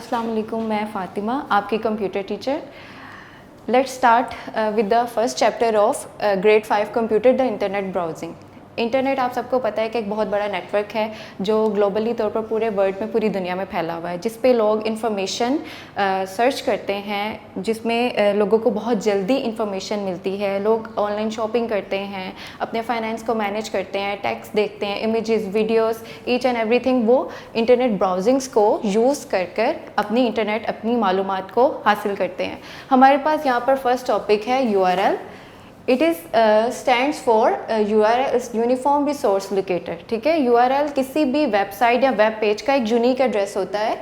अस्सलाम वालेकुम, मैं फ़ातिमा आपकी computer teacher. Let's start with the first chapter of grade 5 computer, the internet browsing. Internet आप सबको पता है कि एक बहुत बड़ा नेटवर्क है जो ग्लोबली तौर पर पूरे वर्ल्ड में, पूरी दुनिया में फैला हुआ है, जिस पे लोग इन्फॉर्मेशन सर्च करते हैं, जिसमें लोगों को बहुत जल्दी इन्फॉर्मेशन मिलती है। लोग ऑनलाइन शॉपिंग करते हैं, अपने फाइनेंस को मैनेज करते हैं, टैक्स देखते हैं, images, videos, each and everything वो इंटरनेट ब्राउजिंग्स को यूज़ कर अपनी इंटरनेट, अपनी मालूमात को हासिल करते हैं। हमारे पास यहाँ पर फर्स्ट टॉपिक है URL। It is stands for URL uniform resource locator. ठीक है, URL किसी भी वेबसाइट या वेब पेज का एक यूनिक एड्रेस होता है।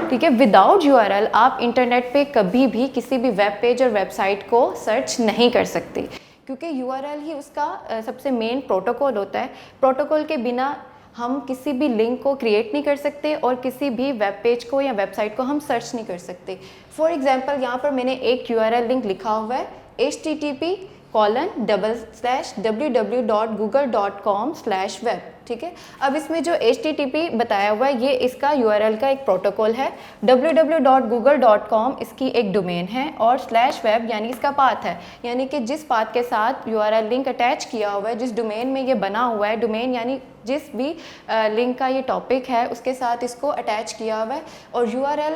ठीक है, विदाउट URL आप इंटरनेट पे कभी भी किसी भी वेब पेज और वेबसाइट को सर्च नहीं कर सकते, क्योंकि URL ही उसका सबसे मेन प्रोटोकॉल होता है। प्रोटोकॉल के बिना हम किसी भी लिंक को क्रिएट नहीं कर सकते और किसी भी वेब पेज को या वेबसाइट को हम सर्च नहीं कर सकते। फॉर एग्जांपल यहाँ पर मैंने एक URL लिंक लिखा हुआ है http://www.google.com/web। ठीक है, अब इसमें जो HTTP बताया हुआ है ये इसका URL का एक प्रोटोकॉल है। www.google.com इसकी एक डोमेन है और /web यानी इसका पाथ है, यानी कि जिस पाथ के साथ URL लिंक अटैच किया हुआ है, जिस डोमेन में ये बना हुआ है, डोमेन यानी जिस भी लिंक का ये टॉपिक है उसके साथ इसको अटैच किया हुआ है। और URL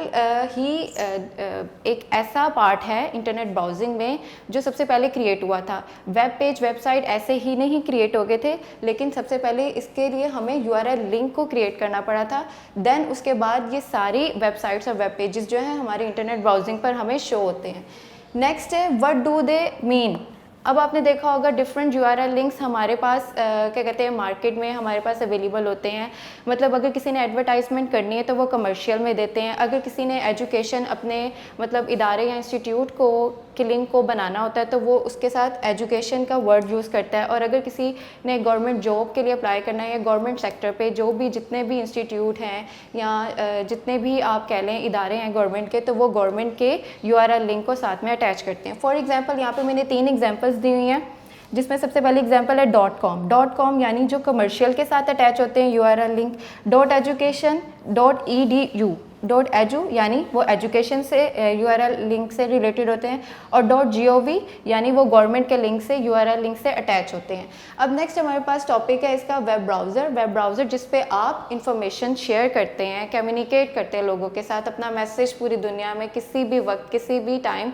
ही एक ऐसा पार्ट है इंटरनेट ब्राउजिंग में जो सबसे पहले क्रिएट हुआ था। वेब पेज, वेबसाइट ऐसे ही नहीं क्रिएट हो गए थे, लेकिन सबसे पहले इसके लिए हमें URL लिंक को क्रिएट करना पड़ा था। देन उसके बाद ये सारी वेबसाइट्स और वेब पेजेस जो हैं हमारे इंटरनेट ब्राउजिंग पर हमें शो होते हैं। नेक्स्ट है व्हाट डू दे मीन। अब आपने देखा होगा डिफरेंट URL लिंक्स हमारे पास क्या कहते हैं मार्केट में हमारे पास अवेलेबल होते हैं। मतलब अगर किसी ने एडवर्टाइजमेंट करनी है तो वो कमर्शियल में देते हैं। अगर किसी ने एजुकेशन अपने मतलब इदारे या इंस्टीट्यूट को के लिंक को बनाना होता है तो वो उसके साथ एजुकेशन का वर्ड यूज़ करता है। और अगर किसी ने गवर्नमेंट जॉब के लिए अप्लाई करना है या गवर्नमेंट सेक्टर पे जो भी जितने भी इंस्टीट्यूट हैं या जितने भी आप कह लें इदारे हैं गवर्नमेंट के, तो वो गवर्नमेंट के URL लिंक को साथ में अटैच करते हैं। फॉर एग्जांपल यहाँ पे मैंने 3 एग्जांपल्स दी हुई हैं, जिसमें सबसे पहले एग्जांपल है .com। .com यानी जो कमर्शियल के साथ अटैच होते हैं URL link. .education, .edu, .edu यानी वो एजुकेशन से URL लिंक से रिलेटेड होते हैं। और .gov यानी वो गवर्नमेंट के लिंक से URL लिंक से अटैच होते हैं। अब नेक्स्ट हमारे पास टॉपिक है इसका वेब ब्राउज़र। वेब ब्राउज़र जिस पे आप इंफॉर्मेशन शेयर करते हैं, कम्युनिकेट करते हैं लोगों के साथ, अपना मैसेज पूरी दुनिया में किसी भी वक्त किसी भी टाइम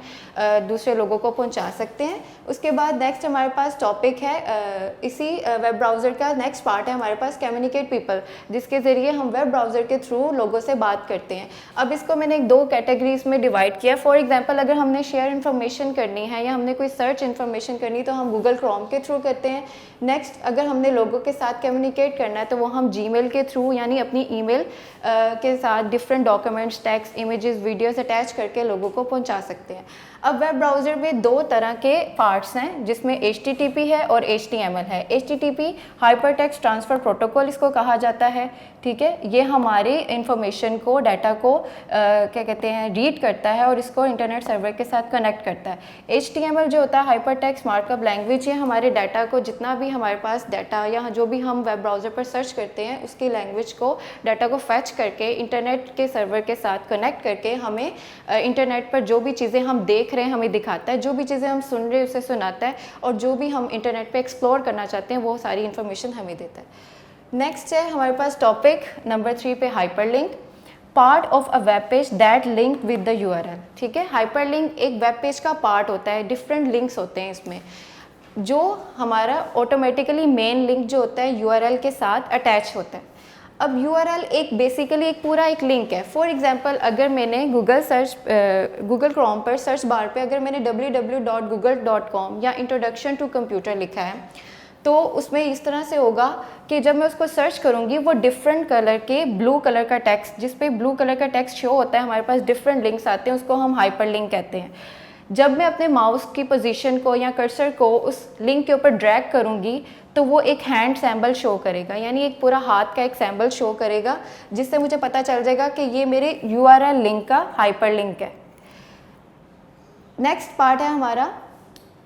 दूसरे लोगों को पहुंचा सकते हैं। उसके बाद नेक्स्ट हमारे पास टॉपिक है इसी वेब ब्राउज़र का नेक्स्ट पार्ट है हमारे पास कम्युनिकेट पीपल, जिसके ज़रिए हम वेब ब्राउज़र के थ्रू लोगों से बात करते हैं। अब इसको मैंने 2 कैटेगरीज में डिवाइड किया। फॉर एग्जांपल अगर हमने शेयर इन्फॉर्मेशन करनी है या हमने कोई सर्च इन्फॉर्मेशन करनी है तो हम गूगल क्रोम के थ्रू करते हैं। नेक्स्ट अगर हमने लोगों के साथ कम्युनिकेट करना है तो वो हम जीमेल के थ्रू यानी अपनी ईमेल के साथ different documents, text, images, videos attach करके लोगों को पहुंचा सकते हैं। अब वेब ब्राउज़र में 2 तरह के पार्ट्स हैं, जिसमें HTTP है और HTML है। HTTP हाइपरटेक्स्ट ट्रांसफ़र प्रोटोकॉल इसको कहा जाता है। ठीक है, ये हमारी इंफॉर्मेशन को, डाटा को क्या कहते हैं रीड करता है और इसको इंटरनेट सर्वर के साथ कनेक्ट करता है। HTML जो होता है हाइपरटेक्स्ट मार्कअप लैंग्वेज, ये हमारे डाटा को, जितना भी हमारे पास डाटा या जो भी हम वेब ब्राउज़र पर सर्च करते हैं उसकी लैंग्वेज को, डाटा को फैच करके इंटरनेट के सर्वर के साथ कनेक्ट करके हमें इंटरनेट पर जो भी चीज़ें हम देख रहे हैं हमें दिखाता है, जो भी चीज़ें हम सुन रहे हैं उसे सुनाता है, और जो भी हम इंटरनेट पे एक्सप्लोर करना चाहते हैं वो सारी इन्फॉर्मेशन हमें देता है। नेक्स्ट है हमारे पास टॉपिक नंबर 3 पे hyperlink. Part of a web page that link with the URL। ठीक है, हाइपरलिंक एक वेब पेज का पार्ट होता है, डिफरेंट लिंक्स होते हैं इसमें, जो हमारा ऑटोमेटिकली मेन लिंक जो होता है URL के साथ अटैच होता है। अब URL एक बेसिकली एक पूरा एक लिंक है। फॉर एग्जांपल अगर मैंने गूगल क्रोम पर सर्च बार पे अगर मैंने www.google.com या इंट्रोडक्शन टू कंप्यूटर लिखा है तो उसमें इस तरह से होगा कि जब मैं उसको सर्च करूंगी वो डिफरेंट कलर के ब्लू कलर का टेक्स्ट, जिस पे ब्लू कलर का टेक्स्ट शो होता है, हमारे पास डिफरेंट लिंक्स आते हैं, उसको हम हाइपरलिंक कहते हैं। जब मैं अपने माउस की पोजीशन को या कर्सर को उस लिंक के ऊपर ड्रैग करूंगी तो वो एक हैंड सैम्बल शो करेगा, यानी एक पूरा हाथ का एक सैम्बल शो करेगा, जिससे मुझे पता चल जाएगा कि ये मेरे URL लिंक का हाइपरलिंक है। नेक्स्ट पार्ट है हमारा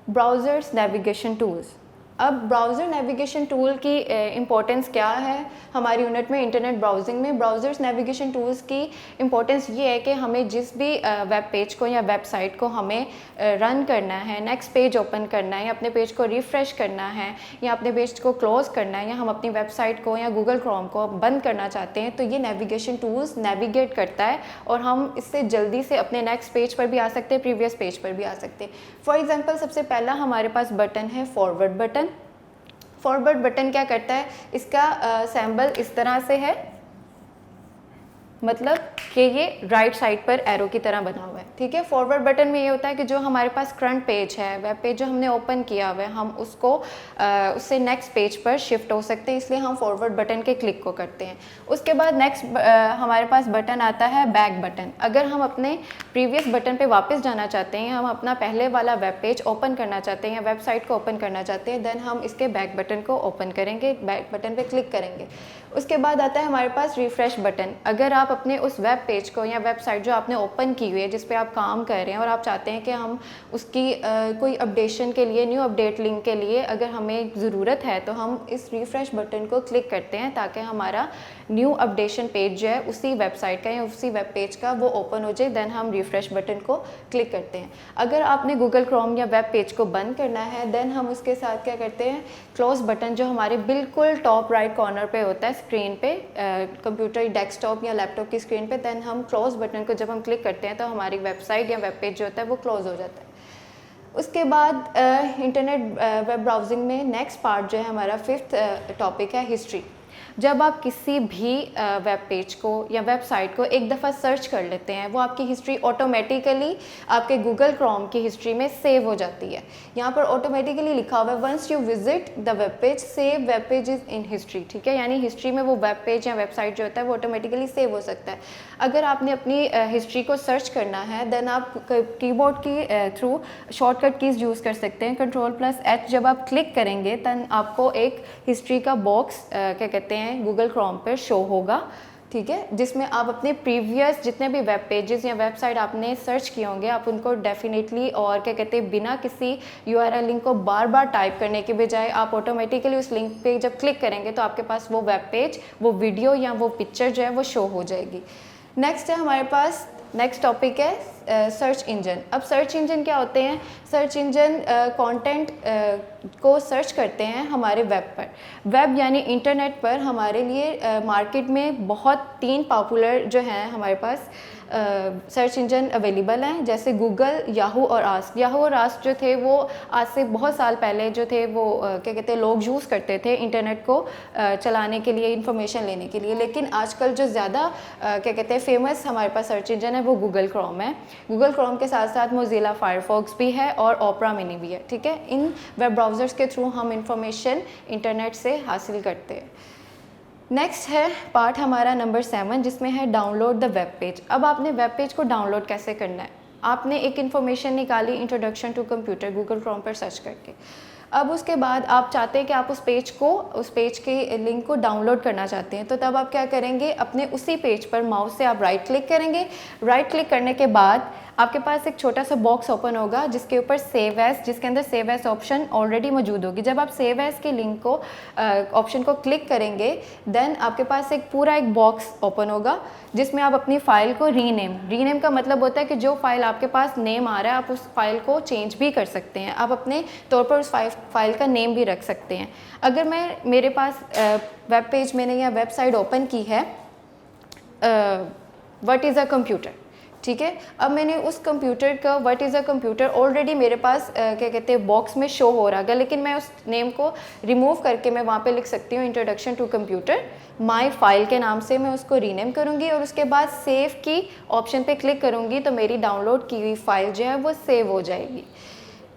ब्राउज़र्स नेविगेशन टूल्स। अब ब्राउज़र नेविगेशन टूल की इम्पोर्टेंस क्या है हमारी यूनिट में इंटरनेट ब्राउजिंग में। ब्राउज़र्स नेविगेशन टूल्स की इम्पोर्टेंस ये है कि हमें जिस भी वेब पेज को या वेबसाइट को हमें रन करना है, नेक्स्ट पेज ओपन करना है या अपने पेज को रिफ़्रेश करना है या अपने पेज को क्लोज़ करना है या हम अपनी वेबसाइट को या गूगल क्रोम को बंद करना चाहते हैं, तो ये नेविगेशन टूल्स नेविगेट करता है और हम इससे जल्दी से अपने नेक्स्ट पेज पर भी आ सकते हैं, प्रीवियस पेज पर भी आ सकते हैं। फॉर एग्जांपल सबसे पहला हमारे पास बटन है फॉरवर्ड बटन। फॉरवर्ड बटन क्या करता है, इसका सैम्बल इस तरह से है, मतलब कि ये राइट साइड पर एरो की तरह बना हुआ है, ठीक है। फॉरवर्ड बटन में ये होता है कि जो हमारे पास फ्रंट पेज है, वेब पेज जो हमने ओपन किया हुआ है, हम उसको उससे नेक्स्ट पेज पर शिफ्ट हो सकते हैं, इसलिए हम फॉरवर्ड बटन के क्लिक को करते हैं। उसके बाद नेक्स्ट हमारे पास बटन आता है बैक बटन। अगर हम अपने प्रीवियस बटन पे वापस जाना चाहते हैं, हम अपना पहले वाला वेब पेज ओपन करना चाहते हैं या वेबसाइट को ओपन करना चाहते हैं, देन हम इसके बैक बटन को ओपन करेंगे, बैक बटन पे क्लिक करेंगे। उसके बाद आता है हमारे पास रिफ्रेश बटन। अगर आप अपने उस वेब पेज को या वेबसाइट जो आपने ओपन की हुई है, जिस पे आप काम कर रहे हैं और आप चाहते हैं कि हम उसकी कोई अपडेशन के लिए, न्यू अपडेट लिंक के लिए अगर हमें ज़रूरत है, तो हम इस रिफ्रेश बटन को क्लिक करते हैं ताकि हमारा न्यू अपडेशन पेज जो है उसी वेबसाइट का या उसी वेब पेज का वो ओपन हो जाए, देन हम रिफ्रेश बटन को क्लिक करते हैं। अगर आपने गूगल क्रोम या वेब पेज को बंद करना है, देन हम उसके साथ क्या करते हैं, क्लोज बटन जो हमारे बिल्कुल टॉप राइट कॉर्नर पे होता है स्क्रीन पे, कंप्यूटर डेस्कटॉप या लैपटॉप की स्क्रीन पे, देन हम क्लोज बटन को जब हम क्लिक करते हैं तो हमारी वेबसाइट या वेब पेज जो होता है वो क्लोज हो जाता है। उसके बाद इंटरनेट वेब ब्राउजिंग में नेक्स्ट पार्ट जो है हमारा फिफ्थ टॉपिक है हिस्ट्री। जब आप किसी भी वेब पेज को या वेबसाइट को एक दफ़ा सर्च कर लेते हैं, वो आपकी हिस्ट्री ऑटोमेटिकली आपके गूगल क्रोम की हिस्ट्री में सेव हो जाती है। यहाँ पर ऑटोमेटिकली लिखा हुआ है once you visit the web page save web page is in history, ठीक है। यानी हिस्ट्री में वो वेब पेज या वेबसाइट जो होता है वो ऑटोमेटिकली सेव हो सकता है। अगर आपने अपनी हिस्ट्री को सर्च करना है, देन आप कीबोर्ड की थ्रू शॉर्टकट कीज़ यूज़ कर सकते हैं, Ctrl+H जब आप क्लिक करेंगे तन आपको एक हिस्ट्री का बॉक्स क्या कहते हैं गूगल क्रोम पर शो होगा, ठीक है, जिसमें आप अपने प्रीवियस जितने भी वेब पेजेस या वेबसाइट आपने सर्च किए होंगे, आप उनको डेफिनेटली और क्या कहते हैं बिना किसी URL लिंक को बार बार टाइप करने के बजाय आप ऑटोमेटिकली उस लिंक पे जब क्लिक करेंगे तो आपके पास वो वेब पेज, वो वीडियो या वो पिक्चर जो है वो शो हो जाएगी। नेक्स्ट है हमारे पास, नेक्स्ट टॉपिक है सर्च इंजन। अब सर्च इंजन क्या होते हैं, सर्च इंजन कंटेंट को सर्च करते हैं हमारे वेब पर। वेब यानी इंटरनेट पर हमारे लिए मार्केट में बहुत 3 पॉपुलर जो हैं हमारे पास सर्च इंजन अवेलेबल हैं, जैसे गूगल, याहू और आस्क। याहू और आस्क जो थे वो आज से बहुत साल पहले जो थे वो क्या कहते हैं लोग यूज़ करते थे इंटरनेट को चलाने के लिए, इंफॉर्मेशन लेने के लिए। लेकिन आजकल जो ज़्यादा क्या कहते हैं फेमस हमारे पास सर्च इंजन है वो गूगल क्रोम है। गूगल क्रोम के साथ साथ मोज़िला फायरफॉक्स भी है और ओपेरा मिनी भी है, ठीक है। इन वेब ब्राउज़र्स के थ्रू हम इंफॉर्मेशन इंटरनेट से हासिल करते हैं। नेक्स्ट है पार्ट हमारा नंबर 7, जिसमें है डाउनलोड द वेब पेज। अब आपने वेब पेज को डाउनलोड कैसे करना है, आपने एक इन्फॉर्मेशन निकाली introduction to computer Google Chrome पर सर्च करके। अब उसके बाद आप चाहते हैं कि आप उस पेज के लिंक को डाउनलोड करना चाहते हैं, तो तब आप क्या करेंगे, अपने उसी पेज पर माउस से आप राइट क्लिक करेंगे। राइट क्लिक करने के बाद आपके पास एक छोटा सा बॉक्स ओपन होगा जिसके ऊपर सेव एज, जिसके अंदर सेव एज ऑप्शन ऑलरेडी मौजूद होगी। जब आप सेव एज के लिंक को ऑप्शन को क्लिक करेंगे, देन आपके पास एक पूरा एक बॉक्स ओपन होगा जिसमें आप अपनी फ़ाइल को रीनेम का मतलब होता है कि जो फाइल आपके पास नेम आ रहा है आप उस फाइल को चेंज भी कर सकते हैं, आप अपने तौर पर उस फाइल का नेम भी रख सकते हैं। अगर मेरे पास वेब पेज मैंने या वेबसाइट ओपन की है व्हाट इज़ अ कंप्यूटर, ठीक है। अब मैंने उस कंप्यूटर का what is a computer already मेरे पास क्या कहते हैं बॉक्स में शो हो रहा है, लेकिन मैं उस नेम को रिमूव करके मैं वहाँ पे लिख सकती हूँ introduction to computer my file के नाम से। मैं उसको रीनेम करूँगी और उसके बाद सेव की ऑप्शन पे क्लिक करूँगी तो मेरी डाउनलोड की हुई फाइल जो है वो सेव हो जाएगी।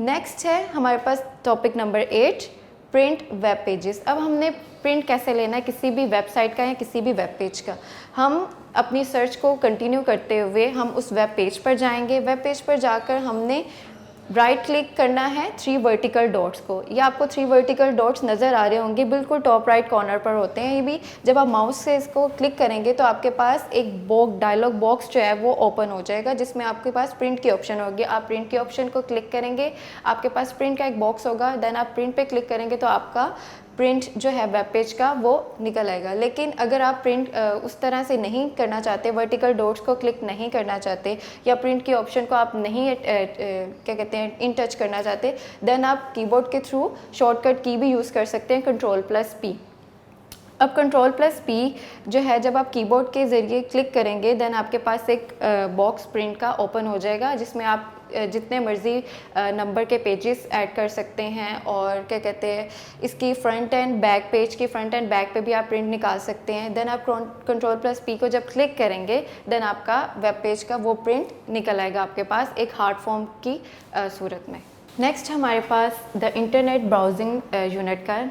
नेक्स्ट है हमारे पास topic number 8, print web pages. अब हमने प्रिंट कैसे लेना है किसी भी वेबसाइट का या किसी भी वेब पेज का। हम अपनी सर्च को कंटिन्यू करते हुए हम उस वेब पेज पर जाएंगे। वेब पेज पर जाकर हमने राइट क्लिक करना है 3 वर्टिकल डॉट्स को। ये आपको 3 वर्टिकल डॉट्स नज़र आ रहे होंगे, बिल्कुल टॉप राइट कॉर्नर पर होते हैं ये भी। जब आप माउस से इसको क्लिक करेंगे तो आपके पास एक डायलॉग बॉक्स जो है वो ओपन हो जाएगा, जिसमें आपके पास प्रिंट की ऑप्शन होगी। आप प्रिंट के ऑप्शन को क्लिक करेंगे, आपके पास प्रिंट का एक बॉक्स होगा, देन आप प्रिंट पे क्लिक करेंगे तो आपका प्रिंट जो है वेब पेज का वो निकल आएगा। लेकिन अगर आप प्रिंट उस तरह से नहीं करना चाहते, वर्टिकल डॉट्स को क्लिक नहीं करना चाहते, या प्रिंट के ऑप्शन को आप नहीं क्या कहते हैं इन टच करना चाहते, देन आप कीबोर्ड के थ्रू शॉर्टकट की भी यूज़ कर सकते हैं, Ctrl+P। अब Ctrl+P जो है जब आप कीबोर्ड के ज़रिए क्लिक करेंगे, देन आपके पास एक बॉक्स प्रिंट का ओपन हो जाएगा, जिसमें आप जितने मर्ज़ी नंबर के पेजेस ऐड कर सकते हैं, और क्या कहते हैं इसकी फ्रंट एंड बैक पेज की फ्रंट एंड बैक पे भी आप प्रिंट निकाल सकते हैं। देन आप Ctrl+P को जब क्लिक करेंगे, देन आपका वेब पेज का वो प्रिंट निकल आएगा आपके पास एक हार्ड फॉर्म की सूरत में। नेक्स्ट हमारे पास द इंटरनेट ब्राउजिंग यूनिट का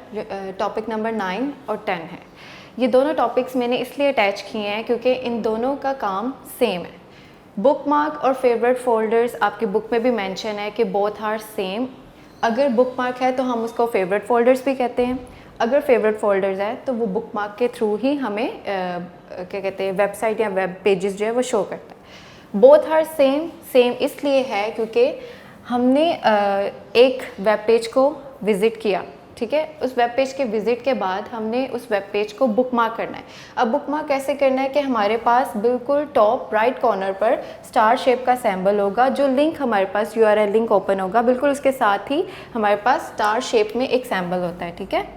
टॉपिक नंबर 9 और 10 है। ये दोनों टॉपिक्स मैंने इसलिए अटैच किए हैं क्योंकि इन दोनों का काम सेम है। बुकमार्क और फेवरेट फोल्डर्स आपकी बुक में भी मेंशन है कि बोथ आर सेम। अगर बुकमार्क है तो हम उसको फेवरेट फोल्डर्स भी कहते हैं, अगर फेवरेट फोल्डर्स है तो वो बुकमार्क के थ्रू ही हमें क्या कहते हैं वेबसाइट या वेब पेजेस जो है वो शो करता है। बोथ आर सेम, सेम इसलिए है क्योंकि हमने एक वेब पेज को विज़िट किया, ठीक है। उस वेब पेज के विज़िट के बाद हमने उस वेब पेज को बुकमार्क करना है। अब बुकमार्क कैसे करना है कि हमारे पास बिल्कुल टॉप राइट कॉर्नर पर स्टार शेप का सिंबल होगा, जो लिंक हमारे पास URL लिंक ओपन होगा, बिल्कुल उसके साथ ही हमारे पास स्टार शेप में एक सिंबल होता है, ठीक है,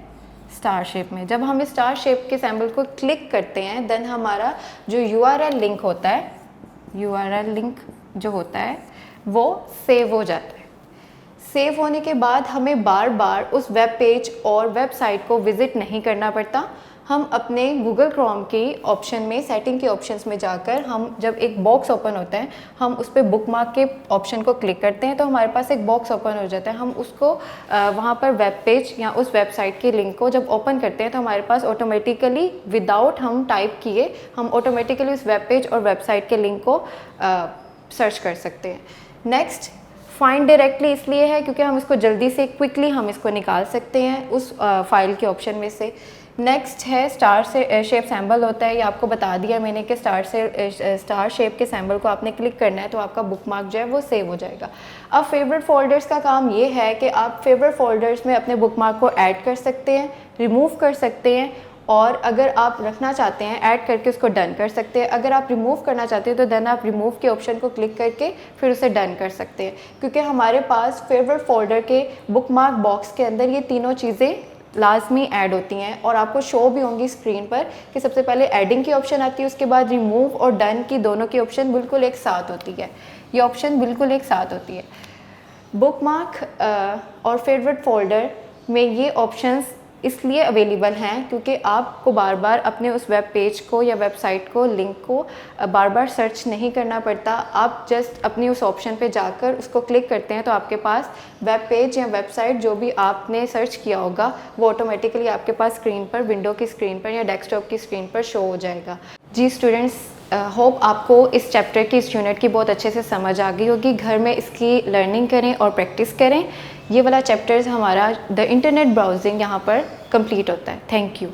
स्टार शेप में। जब हम इस स्टार शेप के सिंबल को क्लिक करते हैं, देन हमारा जो URL लिंक होता है, URL लिंक जो होता है वो सेव हो जाता है। सेव होने के बाद हमें बार बार उस वेब पेज और वेबसाइट को विज़िट नहीं करना पड़ता। हम अपने गूगल क्रोम की ऑप्शन में, सेटिंग के ऑप्शंस में जाकर, हम जब एक बॉक्स ओपन होता है, हम उस पर बुकमार्क के ऑप्शन को क्लिक करते हैं तो हमारे पास एक बॉक्स ओपन हो जाता है। हम उसको वहाँ पर वेब पेज या उस वेबसाइट के लिंक को जब ओपन करते हैं तो हमारे पास ऑटोमेटिकली, विदाउट हम टाइप किए, हम ऑटोमेटिकली उस वेब पेज और वेबसाइट के लिंक को सर्च कर सकते हैं। नेक्स्ट, फाइंड डायरेक्टली इसलिए है क्योंकि हम इसको जल्दी से, क्विकली हम इसको निकाल सकते हैं उस फाइल के ऑप्शन में से। नेक्स्ट है स्टार से शेप सिंबल होता है, ये आपको बता दिया मैंने कि स्टार शेप के सिंबल को आपने क्लिक करना है तो आपका बुकमार्क जो है वो सेव हो जाएगा। अब फेवरेट फोल्डर्स का काम ये है कि आप फेवरेट फोल्डर्स में अपने बुकमार्क को ऐड कर सकते हैं, रिमूव कर सकते हैं, और अगर आप रखना चाहते हैं ऐड करके उसको डन कर सकते हैं। अगर आप रिमूव करना चाहते हैं तो देन आप रिमूव के ऑप्शन को क्लिक करके फिर उसे डन कर सकते हैं, क्योंकि हमारे पास फेवरेट फोल्डर के बुकमार्क बॉक्स के अंदर ये तीनों चीज़ें लाजमी ऐड होती हैं और आपको शो भी होंगी स्क्रीन पर कि सबसे पहले एडिंग की ऑप्शन आती है, उसके बाद रिमूव और डन की दोनों की ऑप्शन बिल्कुल एक साथ होती है। ये ऑप्शन बिल्कुल एक साथ होती है। बुकमार्क और फेवरेट फोल्डर में ये ऑप्शंस इसलिए अवेलेबल हैं क्योंकि आपको बार बार अपने उस वेब पेज को या वेबसाइट को, लिंक को बार बार सर्च नहीं करना पड़ता। आप जस्ट अपनी उस ऑप्शन पे जाकर उसको क्लिक करते हैं तो आपके पास वेब पेज या वेबसाइट जो भी आपने सर्च किया होगा वो ऑटोमेटिकली आपके पास स्क्रीन पर, विंडो की स्क्रीन पर या डेस्कटॉप की स्क्रीन पर शो हो जाएगा। जी स्टूडेंट्स, होप आपको इस चैप्टर की, इस यूनिट की बहुत अच्छे से समझ आ गई होगी। घर में इसकी लर्निंग करें और प्रैक्टिस करें। ये वाला चैप्टर्स हमारा द इंटरनेट ब्राउजिंग यहाँ पर कंप्लीट होता है। Thank you.